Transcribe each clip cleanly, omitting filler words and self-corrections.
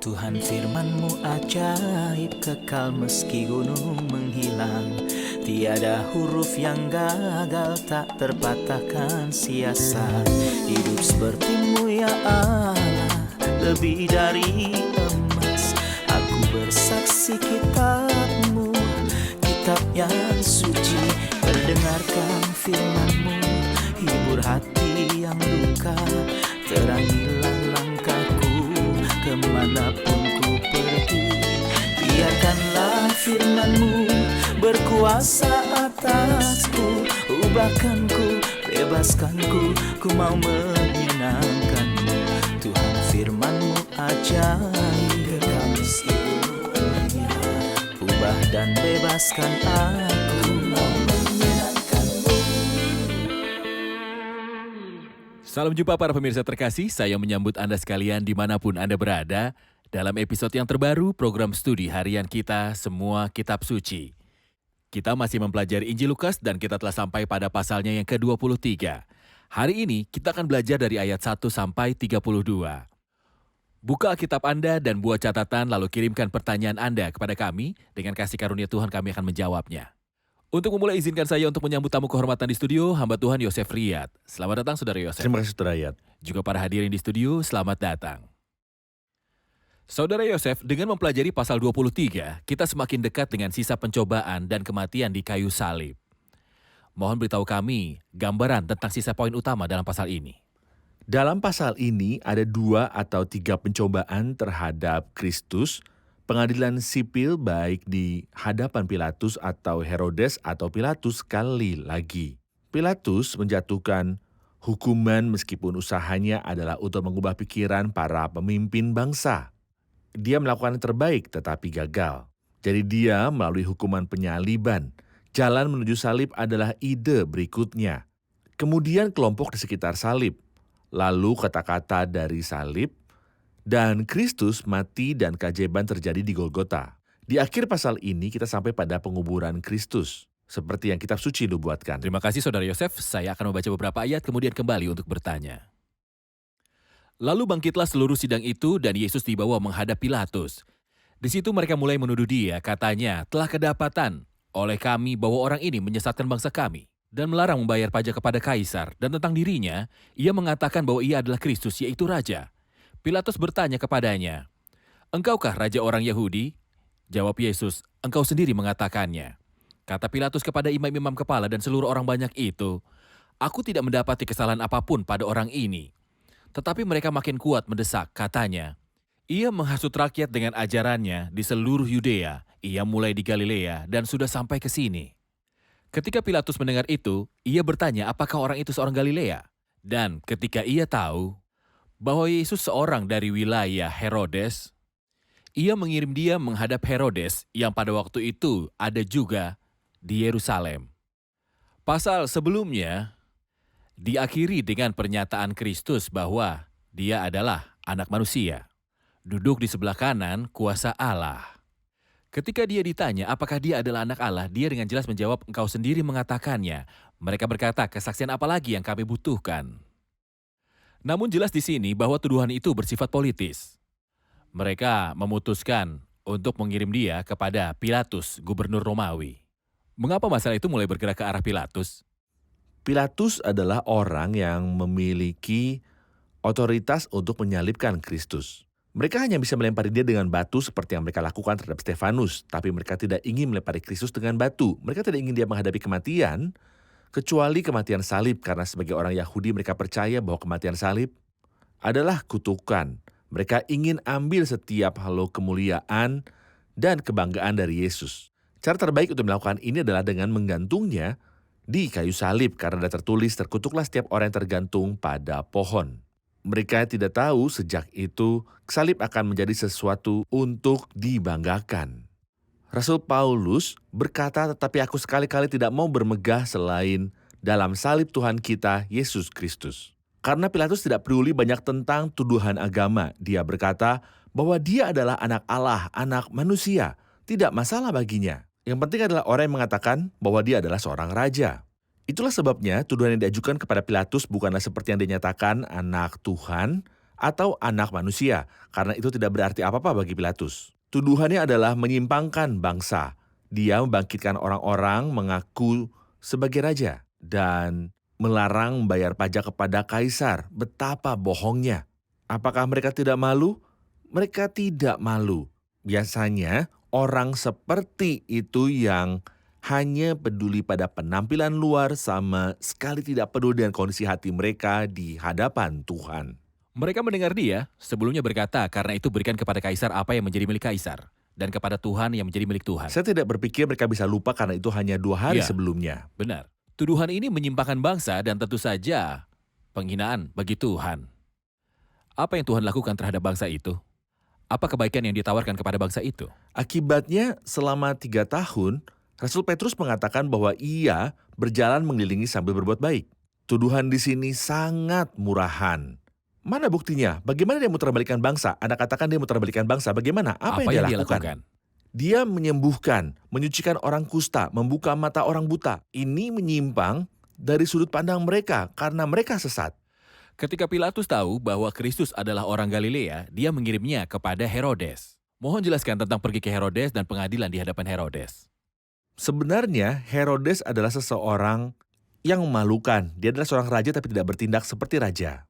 Tuhan firman-Mu ajaib, kekal meski gunung menghilang. Tiada huruf yang gagal, tak terpatahkan siasat. Hidup seperti-Mu ya Allah, lebih dari emas. Aku bersaksi kitab-Mu, kitab yang suci. Mendengarkan firman-Mu, hibur hati yang luka. Terangilah langkahku kemanapun ku pergi. Biarkanlah firman-Mu berkuasa atasku. Ubahkanku, bebaskanku, ku mau menyenangkan-Mu. Tuhan firman-Mu ajaib, kekal meski gunung. Ubah dan bebaskan aku, mau menyenangkan-Mu. Salam jumpa para pemirsa terkasih, saya menyambut Anda sekalian dimanapun Anda berada dalam episode yang terbaru program studi harian kita Semua Kitab Suci. Kita masih mempelajari Injil Lukas dan kita telah sampai pada pasalnya yang ke-23. Hari ini kita akan belajar dari ayat 1 sampai 32. Buka Alkitab Anda dan buat catatan lalu kirimkan pertanyaan Anda kepada kami. Dengan kasih karunia Tuhan kami akan menjawabnya. Untuk memulai, izinkan saya untuk menyambut tamu kehormatan di studio, hamba Tuhan Yosef Riyad. Selamat datang, Saudara Yosef. Terima kasih, Saudara Riyad. Juga para hadirin di studio, selamat datang. Saudara Yosef, dengan mempelajari pasal 23, kita semakin dekat dengan sisa pencobaan dan kematian di kayu salib. Mohon beritahu kami gambaran tentang sisa poin utama dalam pasal ini. Dalam pasal ini ada 2 atau 3 pencobaan terhadap Kristus. Pengadilan sipil baik di hadapan Pilatus atau Herodes atau Pilatus sekali lagi. Pilatus menjatuhkan hukuman meskipun usahanya adalah untuk mengubah pikiran para pemimpin bangsa. Dia melakukan yang terbaik tetapi gagal. Jadi dia melalui hukuman penyaliban. Jalan menuju salib adalah ide berikutnya. Kemudian kelompok di sekitar salib. Lalu kata-kata dari salib. Dan Kristus mati dan keajaiban terjadi di Golgota. Di akhir pasal ini kita sampai pada penguburan Kristus. Seperti yang kitab suci nubuatkan. Terima kasih Saudara Yosef, saya akan membaca beberapa ayat kemudian kembali untuk bertanya. Lalu bangkitlah seluruh sidang itu dan Yesus dibawa menghadap Pilatus. Di situ mereka mulai menuduh dia, katanya, telah kedapatan oleh kami bahwa orang ini menyesatkan bangsa kami dan melarang membayar pajak kepada Kaisar. Dan tentang dirinya, ia mengatakan bahwa ia adalah Kristus, yaitu Raja. Pilatus bertanya kepadanya, "Engkaukah Raja orang Yahudi?" Jawab Yesus, "Engkau sendiri mengatakannya." Kata Pilatus kepada imam-imam kepala dan seluruh orang banyak itu, "Aku tidak mendapati kesalahan apapun pada orang ini." Tetapi mereka makin kuat mendesak, katanya, "Ia menghasut rakyat dengan ajarannya di seluruh Yudea. Ia mulai di Galilea dan sudah sampai ke sini." Ketika Pilatus mendengar itu, ia bertanya apakah orang itu seorang Galilea. Dan ketika ia tahu bahwa Yesus seorang dari wilayah Herodes, ia mengirim dia menghadap Herodes yang pada waktu itu ada juga di Yerusalem. Pasal sebelumnya diakhiri dengan pernyataan Kristus bahwa dia adalah anak manusia, duduk di sebelah kanan kuasa Allah. Ketika dia ditanya apakah dia adalah anak Allah, dia dengan jelas menjawab, "Engkau sendiri mengatakannya." Mereka berkata, "Kesaksian apa lagi yang kami butuhkan?" Namun jelas di sini bahwa tuduhan itu bersifat politis. Mereka memutuskan untuk mengirim dia kepada Pilatus, gubernur Romawi. Mengapa masalah itu mulai bergerak ke arah Pilatus? Pilatus adalah orang yang memiliki otoritas untuk menyalibkan Kristus. Mereka hanya bisa melempari dia dengan batu seperti yang mereka lakukan terhadap Stefanus, tapi mereka tidak ingin melempari Kristus dengan batu. Mereka tidak ingin dia menghadapi kematian, kecuali kematian salib, karena sebagai orang Yahudi mereka percaya bahwa kematian salib adalah kutukan. Mereka ingin ambil setiap halau kemuliaan dan kebanggaan dari Yesus. Cara terbaik untuk melakukan ini adalah dengan menggantungnya di kayu salib, karena ada tertulis, "Terkutuklah setiap orang yang tergantung pada pohon." Mereka tidak tahu sejak itu salib akan menjadi sesuatu untuk dibanggakan. Rasul Paulus berkata, "Tetapi aku sekali-kali tidak mau bermegah selain dalam salib Tuhan kita, Yesus Kristus." Karena Pilatus tidak peduli banyak tentang tuduhan agama. Dia berkata bahwa dia adalah anak Allah, anak manusia. Tidak masalah baginya. Yang penting adalah orang yang mengatakan bahwa dia adalah seorang raja. Itulah sebabnya tuduhan yang diajukan kepada Pilatus bukanlah seperti yang dinyatakan anak Tuhan atau anak manusia, karena itu tidak berarti apa-apa bagi Pilatus. Tuduhannya adalah menyimpangkan bangsa. Dia membangkitkan orang-orang mengaku sebagai raja dan melarang membayar pajak kepada kaisar. Betapa bohongnya. Apakah mereka tidak malu? Mereka tidak malu. Biasanya orang seperti itu yang hanya peduli pada penampilan luar sama sekali tidak peduli dengan kondisi hati mereka di hadapan Tuhan. Mereka mendengar dia sebelumnya berkata karena itu berikan kepada kaisar apa yang menjadi milik kaisar dan kepada Tuhan yang menjadi milik Tuhan. Saya tidak berpikir mereka bisa lupa karena itu hanya 2 hari Ya. sebelumnya. Benar. Tuduhan ini menyimpangkan bangsa dan tentu saja penghinaan bagi Tuhan. Apa yang Tuhan lakukan terhadap bangsa itu? Apa kebaikan yang ditawarkan kepada bangsa itu? Akibatnya selama 3 tahun, Rasul Petrus mengatakan bahwa ia berjalan mengelilingi sambil berbuat baik. Tuduhan di sini sangat murahan. Mana buktinya? Bagaimana dia muterbalikkan bangsa? Anda katakan dia muterbalikkan bangsa. Bagaimana? Apa yang dia lakukan? Dia menyembuhkan, menyucikan orang kusta, membuka mata orang buta. Ini menyimpang dari sudut pandang mereka karena mereka sesat. Ketika Pilatus tahu bahwa Kristus adalah orang Galilea, dia mengirimnya kepada Herodes. Mohon jelaskan tentang pergi ke Herodes dan pengadilan di hadapan Herodes. Sebenarnya Herodes adalah seseorang yang memalukan. Dia adalah seorang raja tapi tidak bertindak seperti raja.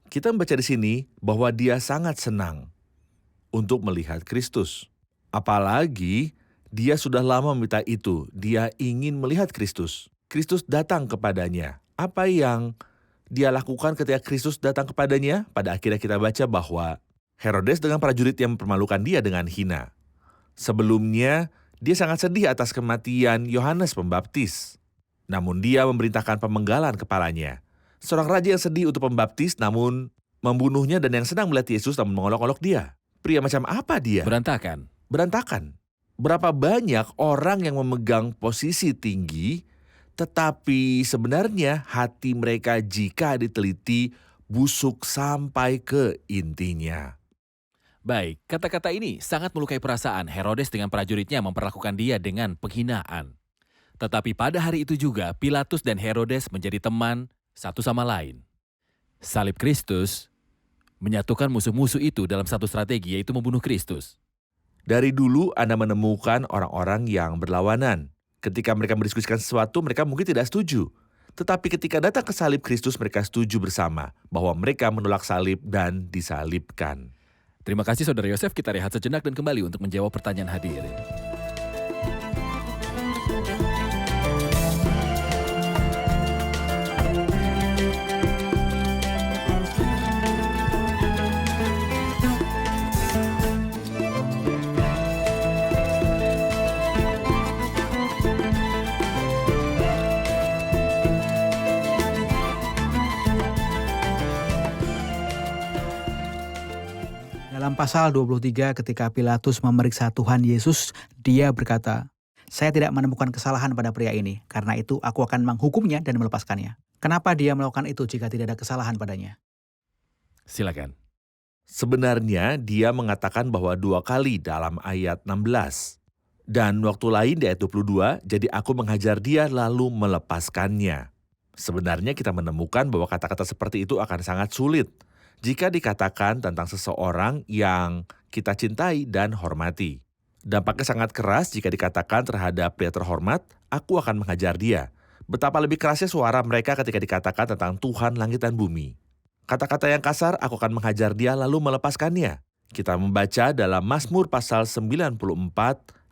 Kita membaca di sini bahwa dia sangat senang untuk melihat Kristus. Apalagi dia sudah lama meminta itu. Dia ingin melihat Kristus. Kristus datang kepadanya. Apa yang dia lakukan ketika Kristus datang kepadanya? Pada akhirnya kita baca bahwa Herodes dengan prajurit yang mempermalukan dia dengan hina. Sebelumnya, dia sangat sedih atas kematian Yohanes Pembaptis. Namun dia memerintahkan pemenggalan kepalanya. Seorang raja yang sedih untuk pembaptis namun membunuhnya dan yang senang melihat Yesus namun mengolok-olok dia. Pria macam apa dia? Berantakan. Berapa banyak orang yang memegang posisi tinggi, tetapi sebenarnya hati mereka jika diteliti busuk sampai ke intinya. Baik, kata-kata ini sangat melukai perasaan Herodes dengan prajuritnya memperlakukan dia dengan penghinaan. Tetapi pada hari itu juga Pilatus dan Herodes menjadi teman satu sama lain. Salib Kristus menyatukan musuh-musuh itu dalam satu strategi, yaitu membunuh Kristus. Dari dulu Anda menemukan orang-orang yang berlawanan. Ketika mereka mendiskusikan sesuatu, mereka mungkin tidak setuju. Tetapi ketika datang ke salib Kristus, mereka setuju bersama bahwa mereka menolak salib dan disalibkan. Terima kasih Saudara Yosef, kita rehat sejenak dan kembali untuk menjawab pertanyaan hadirin. Dalam pasal 23 ketika Pilatus memeriksa Tuhan Yesus, dia berkata, "Saya tidak menemukan kesalahan pada pria ini, karena itu aku akan menghukumnya dan melepaskannya." Kenapa dia melakukan itu jika tidak ada kesalahan padanya? Silakan. Sebenarnya dia mengatakan bahwa 2 kali dalam ayat 16. Dan waktu lain di ayat 22, jadi aku menghajar dia lalu melepaskannya. Sebenarnya kita menemukan bahwa kata-kata seperti itu akan sangat sulit jika dikatakan tentang seseorang yang kita cintai dan hormati. Dampaknya sangat keras jika dikatakan terhadap pria terhormat, aku akan menghajar dia. Betapa lebih kerasnya suara mereka ketika dikatakan tentang Tuhan langit dan bumi. Kata-kata yang kasar, aku akan menghajar dia lalu melepaskannya. Kita membaca dalam Mazmur pasal 94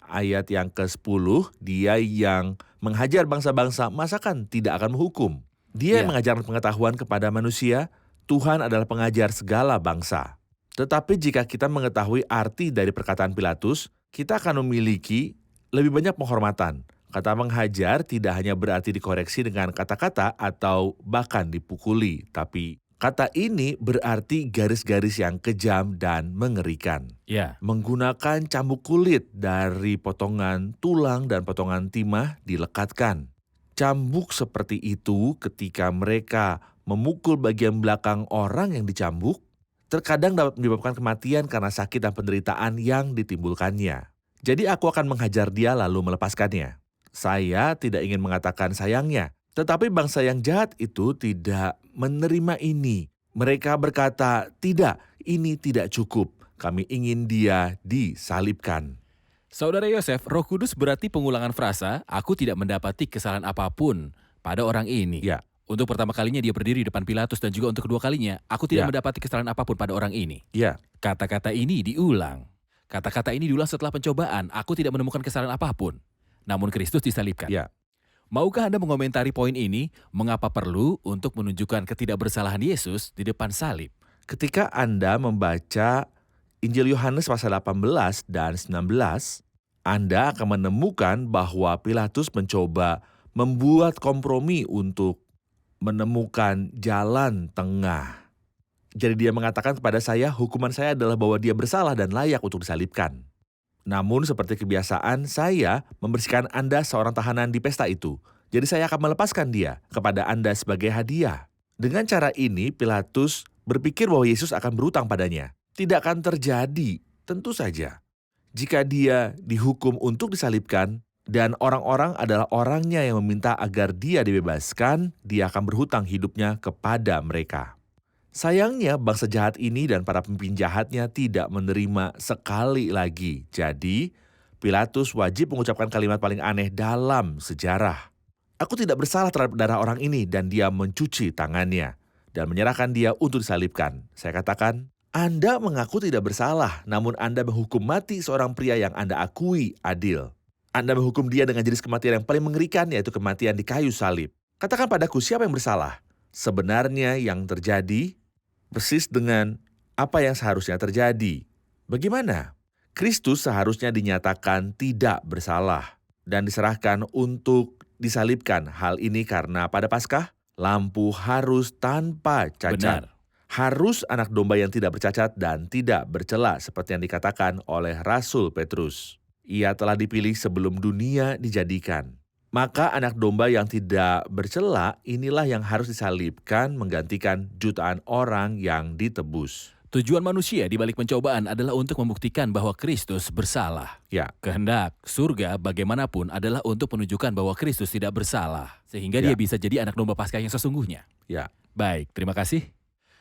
ayat yang ke-10, dia yang menghajar bangsa-bangsa masakan tidak akan menghukum. Dia yang mengajarkan pengetahuan kepada manusia, Tuhan adalah pengajar segala bangsa. Tetapi jika kita mengetahui arti dari perkataan Pilatus, kita akan memiliki lebih banyak penghormatan. Kata menghajar tidak hanya berarti dikoreksi dengan kata-kata atau bahkan dipukuli, tapi kata ini berarti garis-garis yang kejam dan mengerikan. Menggunakan cambuk kulit dari potongan tulang dan potongan timah dilekatkan. Cambuk seperti itu ketika mereka memukul bagian belakang orang yang dicambuk, terkadang dapat menyebabkan kematian karena sakit dan penderitaan yang ditimbulkannya. Jadi aku akan menghajar dia lalu melepaskannya. Saya tidak ingin mengatakan sayangnya, tetapi bangsa yang jahat itu tidak menerima ini. Mereka berkata, "Tidak, ini tidak cukup. Kami ingin dia disalibkan." Saudara Yosef, Roh Kudus berarti pengulangan frasa, aku tidak mendapati kesalahan apapun pada orang ini. Ya. Untuk pertama kalinya dia berdiri di depan Pilatus dan juga untuk kedua kalinya, aku tidak Ya. mendapati kesalahan apapun pada orang ini. Ya, Kata-kata ini diulang. Kata-kata ini diulang setelah pencobaan, aku tidak menemukan kesalahan apapun. Namun Kristus disalibkan. ya. Maukah Anda mengomentari poin ini, mengapa perlu untuk menunjukkan ketidakbersalahan Yesus di depan salib? Ketika Anda membaca Injil Yohanes pasal 18 dan 19, Anda akan menemukan bahwa Pilatus mencoba membuat kompromi untuk menemukan jalan tengah. Jadi dia mengatakan kepada saya, hukuman saya adalah bahwa dia bersalah dan layak untuk disalibkan. Namun seperti kebiasaan, saya membersihkan Anda seorang tahanan di pesta itu. Jadi saya akan melepaskan dia kepada Anda sebagai hadiah. Dengan cara ini, Pilatus berpikir bahwa Yesus akan berutang padanya. Tidak akan terjadi, tentu saja. Jika dia dihukum untuk disalibkan, dan orang-orang adalah orangnya yang meminta agar dia dibebaskan, dia akan berhutang hidupnya kepada mereka. Sayangnya bangsa jahat ini dan para pemimpin jahatnya tidak menerima sekali lagi. Jadi, Pilatus wajib mengucapkan kalimat paling aneh dalam sejarah. Aku tidak bersalah terhadap darah orang ini, dan dia mencuci tangannya dan menyerahkan dia untuk disalibkan. Saya katakan, Anda mengaku tidak bersalah, namun Anda menghukum mati seorang pria yang Anda akui adil. Anda menghukum dia dengan jenis kematian yang paling mengerikan, yaitu kematian di kayu salib. Katakan padaku, siapa yang bersalah? Sebenarnya yang terjadi persis dengan apa yang seharusnya terjadi. Bagaimana? Kristus seharusnya dinyatakan tidak bersalah dan diserahkan untuk disalibkan. Hal ini karena pada Paskah, lampu harus tanpa cacat. Benar. Harus anak domba yang tidak bercacat dan tidak bercela seperti yang dikatakan oleh Rasul Petrus. Ia telah dipilih sebelum dunia dijadikan. Maka anak domba yang tidak bercela inilah yang harus disalibkan menggantikan jutaan orang yang ditebus. Tujuan manusia di balik pencobaan adalah untuk membuktikan bahwa Kristus bersalah. Ya, Kehendak surga bagaimanapun adalah untuk menunjukkan bahwa Kristus tidak bersalah. Sehingga Ya. dia bisa jadi anak domba Paskah yang sesungguhnya. ya. Baik, terima kasih.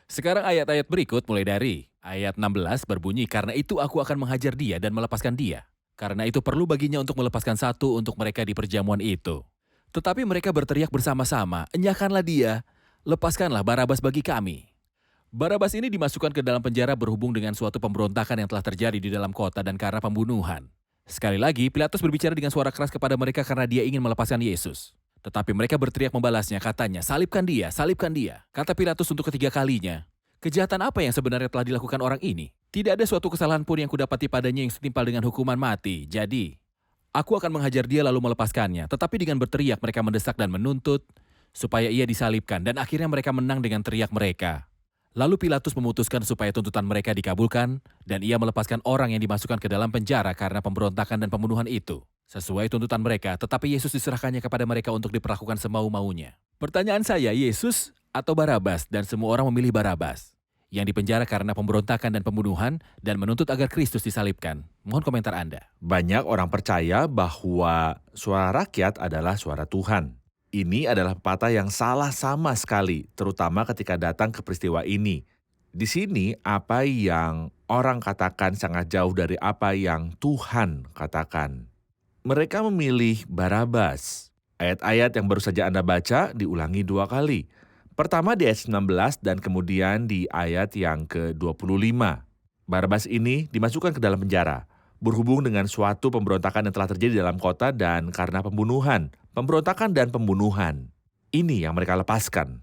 Sekarang ayat-ayat berikut mulai dari ayat 16 berbunyi, karena itu aku akan menghajar dia dan melepaskan dia. Karena itu perlu baginya untuk melepaskan satu untuk mereka di perjamuan itu. Tetapi mereka berteriak bersama-sama, enyahkanlah dia, lepaskanlah Barabas bagi kami. Barabas ini dimasukkan ke dalam penjara berhubung dengan suatu pemberontakan yang telah terjadi di dalam kota dan karena pembunuhan. Sekali lagi, Pilatus berbicara dengan suara keras kepada mereka karena dia ingin melepaskan Yesus. Tetapi mereka berteriak membalasnya, katanya, salibkan dia, salibkan dia. Kata Pilatus untuk ketiga kalinya, kejahatan apa yang sebenarnya telah dilakukan orang ini? Tidak ada suatu kesalahan pun yang kudapati padanya yang setimpal dengan hukuman mati. Jadi, aku akan menghajar dia lalu melepaskannya. Tetapi dengan berteriak mereka mendesak dan menuntut supaya ia disalibkan. Dan akhirnya mereka menang dengan teriak mereka. Lalu Pilatus memutuskan supaya tuntutan mereka dikabulkan dan ia melepaskan orang yang dimasukkan ke dalam penjara karena pemberontakan dan pembunuhan itu. Sesuai tuntutan mereka, tetapi Yesus diserahkannya kepada mereka untuk diperlakukan semau-maunya. Pertanyaan saya, Yesus atau Barabas? Dan semua orang memilih Barabas, yang dipenjara karena pemberontakan dan pembunuhan dan menuntut agar Kristus disalibkan. Mohon komentar Anda. Banyak orang percaya bahwa suara rakyat adalah suara Tuhan. Ini adalah pepatah yang salah sama sekali, terutama ketika datang ke peristiwa ini. Di sini, apa yang orang katakan sangat jauh dari apa yang Tuhan katakan. Mereka memilih Barabas. Ayat-ayat yang baru saja Anda baca diulangi 2 kali. Pertama di ayat 19 dan kemudian di ayat yang ke-25. Barabas ini dimasukkan ke dalam penjara, berhubung dengan suatu pemberontakan yang telah terjadi dalam kota dan karena pembunuhan. Pemberontakan dan pembunuhan. Ini yang mereka lepaskan.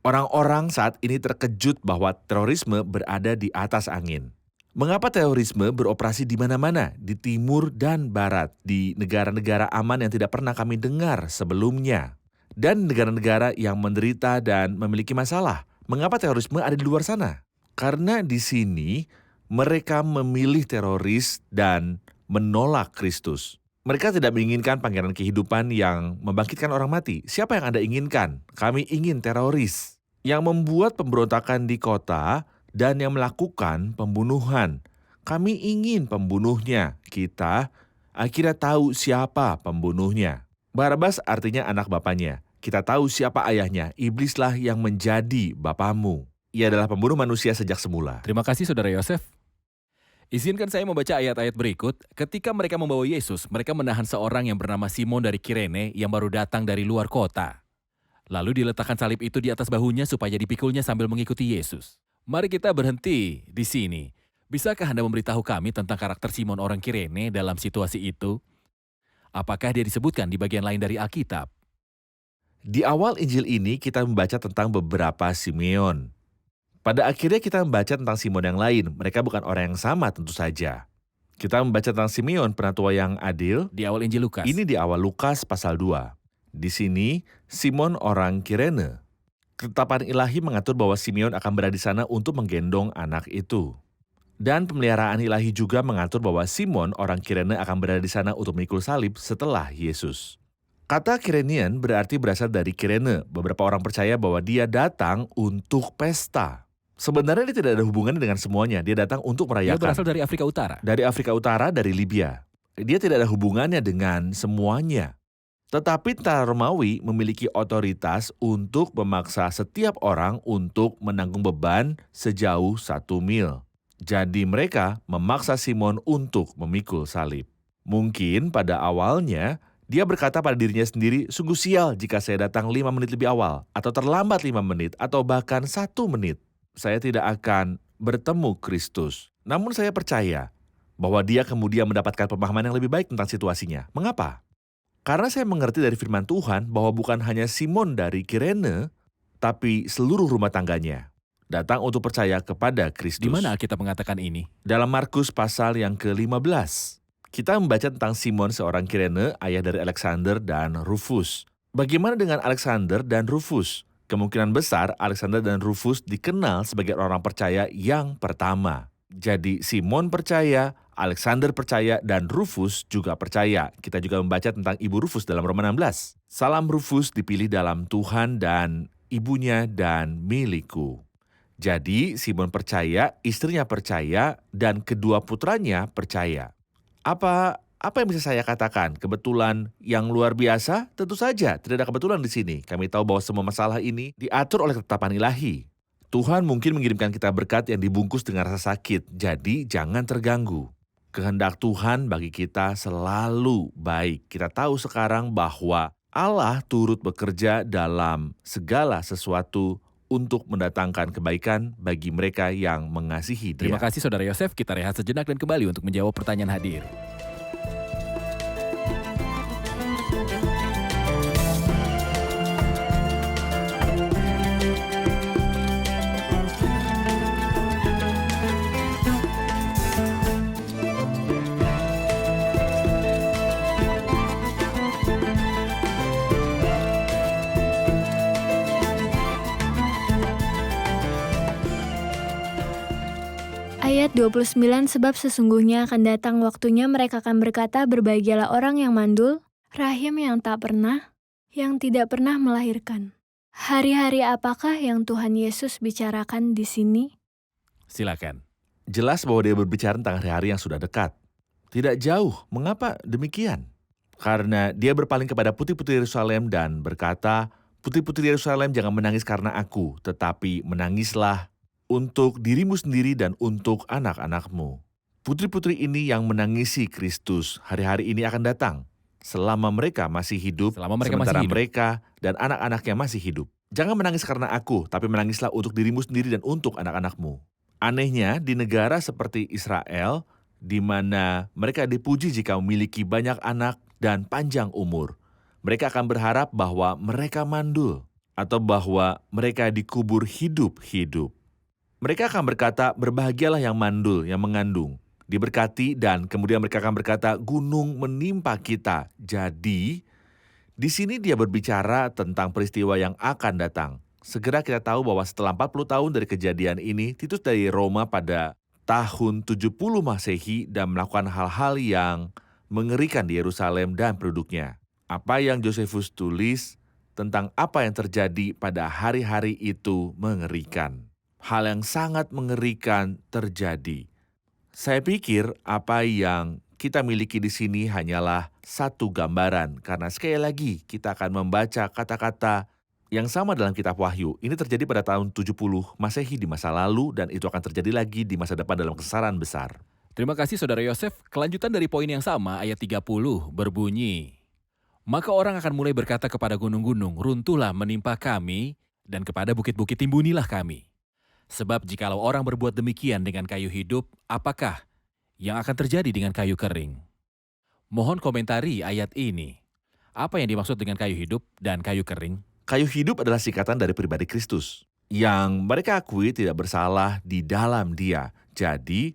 Orang-orang saat ini terkejut bahwa terorisme berada di atas angin. Mengapa terorisme beroperasi di mana-mana, di timur dan barat, di negara-negara aman yang tidak pernah kami dengar sebelumnya, dan negara-negara yang menderita dan memiliki masalah? Mengapa terorisme ada di luar sana? Karena di sini mereka memilih teroris dan menolak Kristus. Mereka tidak menginginkan pangeran kehidupan yang membangkitkan orang mati. Siapa yang Anda inginkan? Kami ingin teroris yang membuat pemberontakan di kota dan yang melakukan pembunuhan. Kami ingin pembunuhnya. Kita akhirnya tahu siapa pembunuhnya. Barabas artinya anak bapaknya. Kita tahu siapa ayahnya. Iblislah yang menjadi bapamu. Ia adalah pembunuh manusia sejak semula. Terima kasih Saudara Yosef. Izinkan saya membaca ayat-ayat berikut. Ketika mereka membawa Yesus, mereka menahan seorang yang bernama Simon dari Kirene yang baru datang dari luar kota. Lalu diletakkan salib itu di atas bahunya supaya dipikulnya sambil mengikuti Yesus. Mari kita berhenti di sini. Bisakah Anda memberitahu kami tentang karakter Simon orang Kirene dalam situasi itu? Apakah dia disebutkan di bagian lain dari Alkitab? Di awal Injil ini kita membaca tentang beberapa Simeon. Pada akhirnya kita membaca tentang Simon yang lain. Mereka bukan orang yang sama tentu saja. Kita membaca tentang Simeon, penatua yang adil. Di awal Injil Lukas. Ini di awal Lukas pasal 2. Di sini, Simon orang Kirene. Ketetapan ilahi mengatur bahwa Simeon akan berada di sana untuk menggendong anak itu. Dan pemeliharaan ilahi juga mengatur bahwa Simon orang Kirene akan berada di sana untuk memikul salib setelah Yesus. Kata Kirenian berarti berasal dari Kirene. Beberapa orang percaya bahwa dia datang untuk pesta. Sebenarnya dia tidak ada hubungannya dengan semuanya. Dia datang untuk Dia merayakan. berasal dari Afrika Utara. Dari Afrika Utara, dari Libya. Dia tidak ada hubungannya dengan semuanya. Tetapi tentara Romawi memiliki otoritas untuk memaksa setiap orang untuk menanggung beban sejauh 1 mil. Jadi mereka memaksa Simon untuk memikul salib. Mungkin pada awalnya, dia berkata pada dirinya sendiri, sungguh sial jika saya datang 5 menit lebih awal, atau terlambat 5 menit, atau bahkan 1 menit. Saya tidak akan bertemu Kristus. Namun saya percaya bahwa dia kemudian mendapatkan pemahaman yang lebih baik tentang situasinya. Mengapa? Karena saya mengerti dari firman Tuhan bahwa bukan hanya Simon dari Kirene, tapi seluruh rumah tangganya datang untuk percaya kepada Kristus. Di mana Alkitab mengatakan ini? Dalam Markus pasal yang ke-15, kita membaca tentang Simon seorang Kirene, ayah dari Alexander dan Rufus. Bagaimana dengan Alexander dan Rufus? Kemungkinan besar Alexander dan Rufus dikenal sebagai orang percaya yang pertama. Jadi Simon percaya, Alexander percaya, dan Rufus juga percaya. Kita juga membaca tentang ibu Rufus dalam Roma 16. Salam Rufus dipilih dalam Tuhan dan ibunya dan milikku. Jadi Simon percaya, istrinya percaya, dan kedua putranya percaya. Apa yang bisa saya katakan? Kebetulan yang luar biasa? Tentu saja, tidak ada kebetulan di sini. Kami tahu bahwa semua masalah ini diatur oleh ketetapan ilahi. Tuhan mungkin mengirimkan kita berkat yang dibungkus dengan rasa sakit, jadi jangan terganggu. Kehendak Tuhan bagi kita selalu baik. Kita tahu sekarang bahwa Allah turut bekerja dalam segala sesuatu untuk mendatangkan kebaikan bagi mereka yang mengasihi Dia. Terima kasih Saudara Yosef, kita rehat sejenak dan kembali untuk menjawab pertanyaan hadir. Ayat 29, sebab sesungguhnya akan datang waktunya mereka akan berkata, berbahagialah orang yang mandul, rahim yang tak pernah, yang tidak pernah melahirkan. Hari-hari apakah yang Tuhan Yesus bicarakan di sini? Silakan. Jelas bahwa dia berbicara tentang hari-hari yang sudah dekat. Tidak jauh. Mengapa demikian? Karena dia berpaling kepada putri-putri Yerusalem dan berkata, putri-putri Yerusalem jangan menangis karena aku, tetapi menangislah untuk dirimu sendiri dan untuk anak-anakmu. Putri-putri ini yang menangisi Kristus hari-hari ini akan datang. Selama mereka masih hidup, sementara mereka dan anak-anaknya masih hidup. Jangan menangis karena aku, tapi menangislah untuk dirimu sendiri dan untuk anak-anakmu. Anehnya, di negara seperti Israel, di mana mereka dipuji jika memiliki banyak anak dan panjang umur, mereka akan berharap bahwa mereka mandul, atau bahwa mereka dikubur hidup-hidup. Mereka akan berkata, berbahagialah yang mandul, yang mengandung. Diberkati dan kemudian mereka akan berkata, gunung menimpa kita. Jadi, di sini dia berbicara tentang peristiwa yang akan datang. Segera kita tahu bahwa setelah 40 tahun dari kejadian ini, Titus dari Roma pada tahun 70 Masehi dan melakukan hal-hal yang mengerikan di Yerusalem dan penduduknya. Apa yang Josephus tulis tentang apa yang terjadi pada hari-hari itu mengerikan. Hal yang sangat mengerikan terjadi. Saya pikir apa yang kita miliki di sini hanyalah satu gambaran, karena sekali lagi kita akan membaca kata-kata Yang sama dalam kitab Wahyu, ini terjadi pada tahun 70 Masehi di masa lalu dan itu akan terjadi lagi di masa depan dalam kesesaran besar. Terima kasih Saudara Yosef. Kelanjutan dari poin yang sama, ayat 30 berbunyi, "Maka orang akan mulai berkata kepada gunung-gunung, runtuhlah menimpa kami, dan kepada bukit-bukit timbunilah kami. Sebab jikalau orang berbuat demikian dengan kayu hidup, apakah yang akan terjadi dengan kayu kering?" Mohon komentari ayat ini. Apa yang dimaksud dengan kayu hidup dan kayu kering? Kayu hidup adalah singkatan dari pribadi Kristus, yang mereka akui tidak bersalah di dalam Dia. Jadi,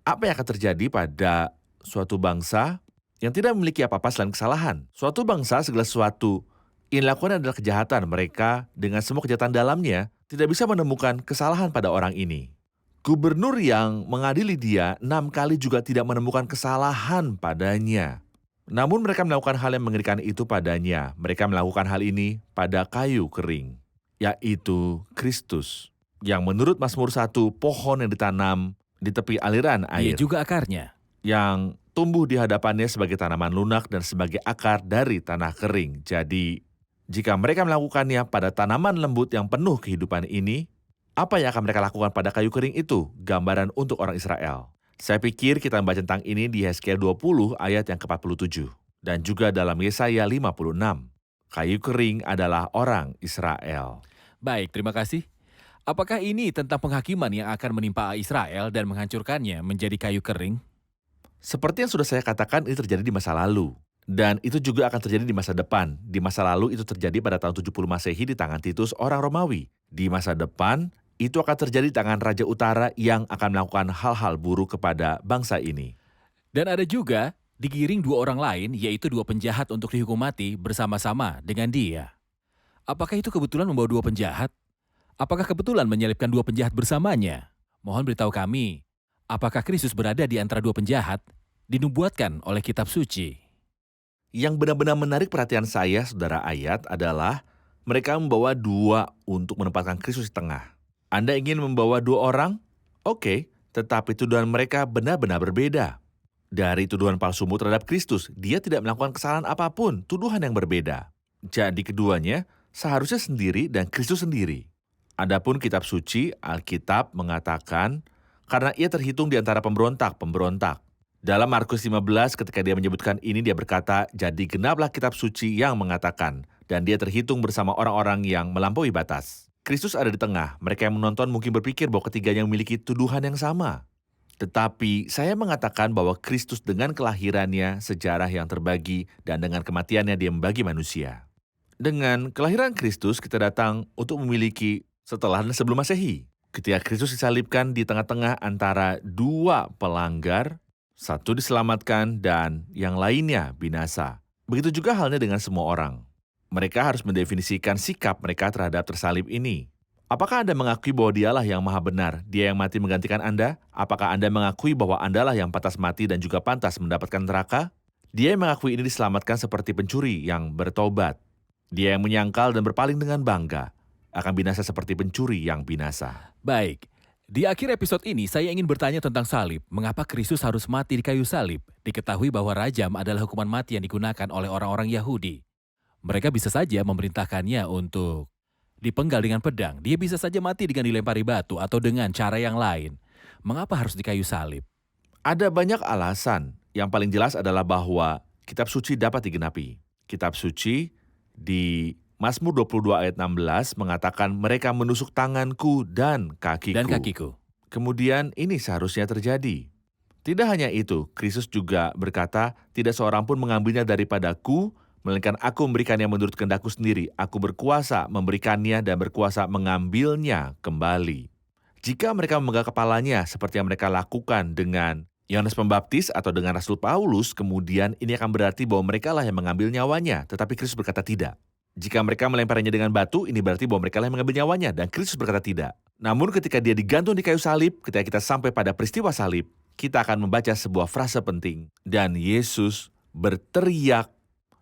apa yang akan terjadi pada suatu bangsa yang tidak memiliki apa-apa selain kesalahan? Suatu bangsa segala sesuatu yang dilakukan adalah kejahatan. Mereka dengan semua kejahatan dalamnya tidak bisa menemukan kesalahan pada orang ini. Gubernur yang mengadili dia 6 kali juga tidak menemukan kesalahan padanya. Namun mereka melakukan hal yang mengerikan itu padanya. Mereka melakukan hal ini pada kayu kering, yaitu Kristus, yang menurut Mazmur 1, pohon yang ditanam di tepi aliran Dia air, juga akarnya. yang tumbuh di hadapannya sebagai tanaman lunak dan sebagai akar dari tanah kering. Jadi, jika mereka melakukannya pada tanaman lembut yang penuh kehidupan ini, apa yang akan mereka lakukan pada kayu kering itu? Gambaran untuk orang Israel. Saya pikir kita membaca tentang ini di Yesaya 20 ayat yang ke-47. Dan juga dalam Yesaya 56. Kayu kering adalah orang Israel. Baik, terima kasih. Apakah ini tentang penghakiman yang akan menimpa Israel dan menghancurkannya menjadi kayu kering? Seperti yang sudah saya katakan, ini terjadi di masa lalu. Dan itu juga akan terjadi di masa depan. Di masa lalu itu terjadi pada tahun 70 Masehi di tangan Titus, orang Romawi. Di masa depan, itu akan terjadi di tangan Raja Utara yang akan melakukan hal-hal buruk kepada bangsa ini. Dan ada juga digiring 2 orang lain, yaitu 2 penjahat untuk dihukum mati bersama-sama dengan dia. Apakah itu kebetulan membawa 2 penjahat? Apakah kebetulan menyelipkan 2 penjahat bersamanya? Mohon beritahu kami, apakah Kristus berada di antara 2 penjahat dinubuatkan oleh kitab suci? Yang benar-benar menarik perhatian saya, saudara ayat, adalah mereka membawa 2 untuk menempatkan Kristus di tengah. Anda ingin membawa 2 orang? Oke, tetapi tuduhan mereka benar-benar berbeda. Dari tuduhan palsumu terhadap Kristus, dia tidak melakukan kesalahan apapun, tuduhan yang berbeda. Jadi keduanya seharusnya sendiri dan Kristus sendiri. Adapun kitab suci, Alkitab mengatakan, karena ia terhitung di antara pemberontak-pemberontak. Dalam Markus 15 ketika dia menyebutkan ini, dia berkata, jadi genaplah kitab suci yang mengatakan, dan dia terhitung bersama orang-orang yang melampaui batas. Kristus ada di tengah. Mereka yang menonton mungkin berpikir bahwa ketiganya memiliki tuduhan yang sama. Tetapi saya mengatakan bahwa Kristus dengan kelahirannya, sejarah yang terbagi, dan dengan kematiannya dia membagi manusia. Dengan kelahiran Kristus, kita datang untuk memiliki setelah dan sebelum Masehi. Ketika Kristus disalibkan di tengah-tengah antara 2 pelanggar, satu diselamatkan dan yang lainnya binasa. Begitu juga halnya dengan semua orang. Mereka harus mendefinisikan sikap mereka terhadap tersalib ini. Apakah Anda mengakui bahwa dialah yang maha benar, dia yang mati menggantikan Anda? Apakah Anda mengakui bahwa Andalah yang pantas mati dan juga pantas mendapatkan neraka? Dia yang mengakui ini diselamatkan seperti pencuri yang bertobat. Dia yang menyangkal dan berpaling dengan bangga, akan binasa seperti pencuri yang binasa. Baik, di akhir episode ini saya ingin bertanya tentang salib. Mengapa Kristus harus mati di kayu salib? Diketahui bahwa rajam adalah hukuman mati yang digunakan oleh orang-orang Yahudi. Mereka bisa saja memerintahkannya untuk dipenggal dengan pedang. Dia bisa saja mati dengan dilempari batu atau dengan cara yang lain. Mengapa harus di kayu salib? Ada banyak alasan. Yang paling jelas adalah bahwa kitab suci dapat digenapi. Kitab suci di Mazmur 22 ayat 16 mengatakan mereka menusuk tanganku dan kakiku. Kemudian ini seharusnya terjadi. Tidak hanya itu, Kristus juga berkata, tidak seorang pun mengambilnya daripadaku, melainkan aku memberikannya menurut kehendakku sendiri. Aku berkuasa memberikannya dan berkuasa mengambilnya kembali. Jika mereka memenggal kepalanya seperti yang mereka lakukan dengan Yohanes Pembaptis atau dengan Rasul Paulus, kemudian ini akan berarti bahwa mereka lah yang mengambil nyawanya. Tetapi Kristus berkata tidak. Jika mereka melemparnya dengan batu, ini berarti bahwa mereka lah yang mengambil nyawanya. Dan Kristus berkata tidak. Namun ketika dia digantung di kayu salib, ketika kita sampai pada peristiwa salib, kita akan membaca sebuah frase penting. Dan Yesus berteriak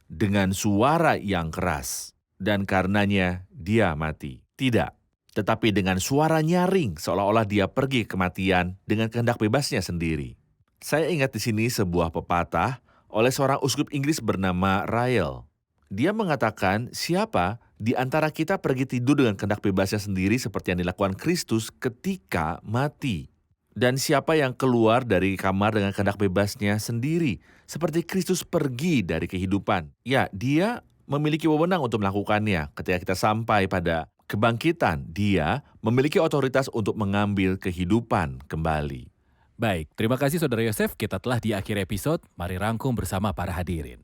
dengan suara yang keras, dan karenanya dia mati. Tidak, tetapi dengan suara nyaring, seolah-olah dia pergi ke kematian dengan kehendak bebasnya sendiri. Saya ingat di sini sebuah pepatah oleh seorang uskup Inggris bernama Ryle. Dia mengatakan, siapa di antara kita pergi tidur dengan kehendak bebasnya sendiri seperti yang dilakukan Kristus ketika mati. Dan siapa yang keluar dari kamar dengan kehendak bebasnya sendiri, seperti Kristus pergi dari kehidupan. Ya, dia memiliki wewenang untuk melakukannya. Ketika kita sampai pada kebangkitan, dia memiliki otoritas untuk mengambil kehidupan kembali. Baik, terima kasih Saudara Yosef. Kita telah di akhir episode. Mari rangkum bersama para hadirin.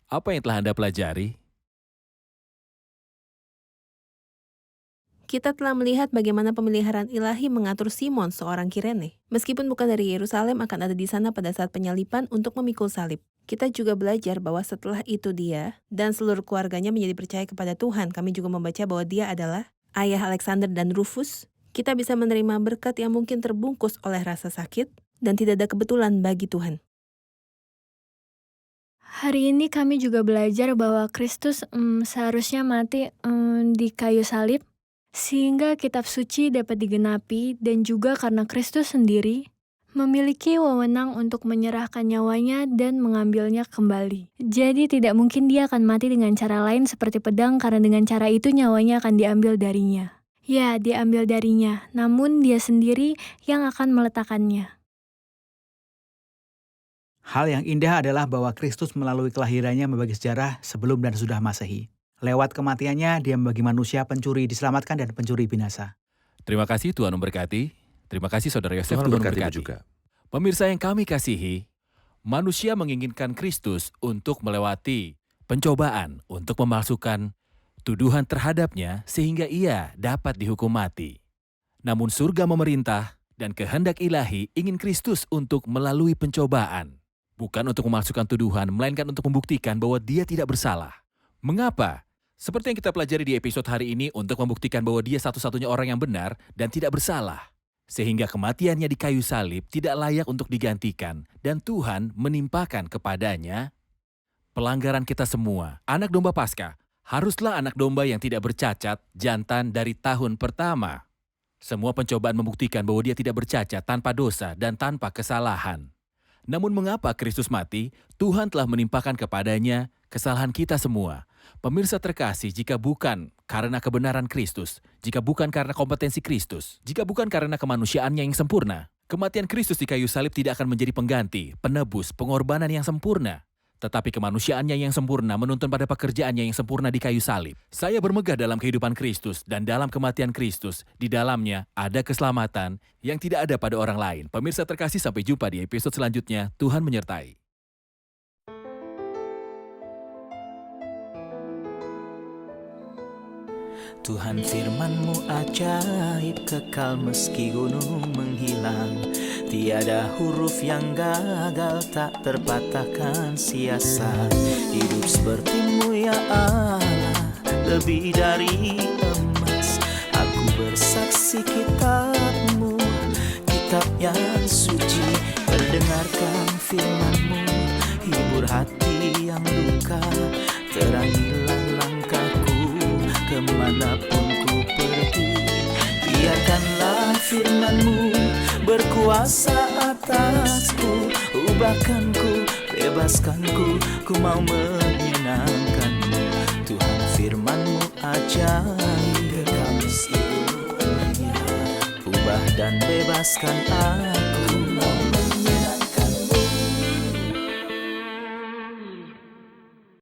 Apa yang telah Anda pelajari? Kita telah melihat bagaimana pemeliharaan ilahi mengatur Simon, seorang Kirene. Meskipun bukan dari Yerusalem, akan ada di sana pada saat penyaliban untuk memikul salib. Kita juga belajar bahwa setelah itu dia dan seluruh keluarganya menjadi percaya kepada Tuhan. Kami juga membaca bahwa dia adalah ayah Alexander dan Rufus. Kita bisa menerima berkat yang mungkin terbungkus oleh rasa sakit dan tidak ada kebetulan bagi Tuhan. Hari ini kami juga belajar bahwa Kristus seharusnya mati di kayu salib, sehingga kitab suci dapat digenapi dan juga karena Kristus sendiri memiliki wewenang untuk menyerahkan nyawanya dan mengambilnya kembali. Jadi tidak mungkin dia akan mati dengan cara lain seperti pedang karena dengan cara itu nyawanya akan diambil darinya. Ya, diambil darinya, namun dia sendiri yang akan meletakkannya. Hal yang indah adalah bahwa Kristus melalui kelahirannya membagi sejarah sebelum dan sudah Masehi. Lewat kematiannya, dia membagi manusia pencuri diselamatkan dan pencuri binasa. Terima kasih, Tuhan memberkati. Terima kasih Saudara Yosef, Tuhan Tuhan memberkati memberkati. juga. Pemirsa yang kami kasihi, manusia menginginkan Kristus untuk melewati pencobaan untuk memalsukan tuduhan terhadapnya sehingga ia dapat dihukum mati. Namun surga memerintah dan kehendak ilahi ingin Kristus untuk melalui pencobaan. Bukan untuk memalsukan tuduhan, melainkan untuk membuktikan bahwa dia tidak bersalah. Mengapa? Seperti yang kita pelajari di episode hari ini untuk membuktikan bahwa dia satu-satunya orang yang benar dan tidak bersalah. Sehingga kematiannya di kayu salib tidak layak untuk digantikan dan Tuhan menimpakan kepadanya pelanggaran kita semua. Anak domba Paskah haruslah anak domba yang tidak bercacat, jantan dari tahun pertama. Semua pencobaan membuktikan bahwa dia tidak bercacat, tanpa dosa dan tanpa kesalahan. Namun mengapa Kristus mati? Tuhan telah menimpakan kepadanya kesalahan kita semua. Pemirsa terkasih, jika bukan karena kebenaran Kristus, jika bukan karena kompetensi Kristus, jika bukan karena kemanusiaannya yang sempurna, kematian Kristus di kayu salib tidak akan menjadi pengganti, penebus, pengorbanan yang sempurna. Tetapi kemanusiaannya yang sempurna menuntun pada pekerjaannya yang sempurna di kayu salib. Saya bermegah dalam kehidupan Kristus dan dalam kematian Kristus. Di dalamnya ada keselamatan yang tidak ada pada orang lain. Pemirsa terkasih, sampai jumpa di episode selanjutnya. Tuhan menyertai. Tuhan firman-Mu ajaib, kekal meski gunung menghilang. Tiada huruf yang gagal, tak terpatahkan siasat. Hidup seperti-Mu ya Allah, lebih dari emas. Aku bersaksi kitab-Mu, kitab yang suci. Mendengarkan firman-Mu, hibur hati yang luka. Terangilah langkahku kemanapun ku pergi. Biarkanlah firman-Mu berkuasa atasku. Ubahkanku, bebaskanku, ku mau menyenangkan-Mu. Tuhan firman-Mu ajaib, kekal meski dunia. Ubah dan bebaskan aku.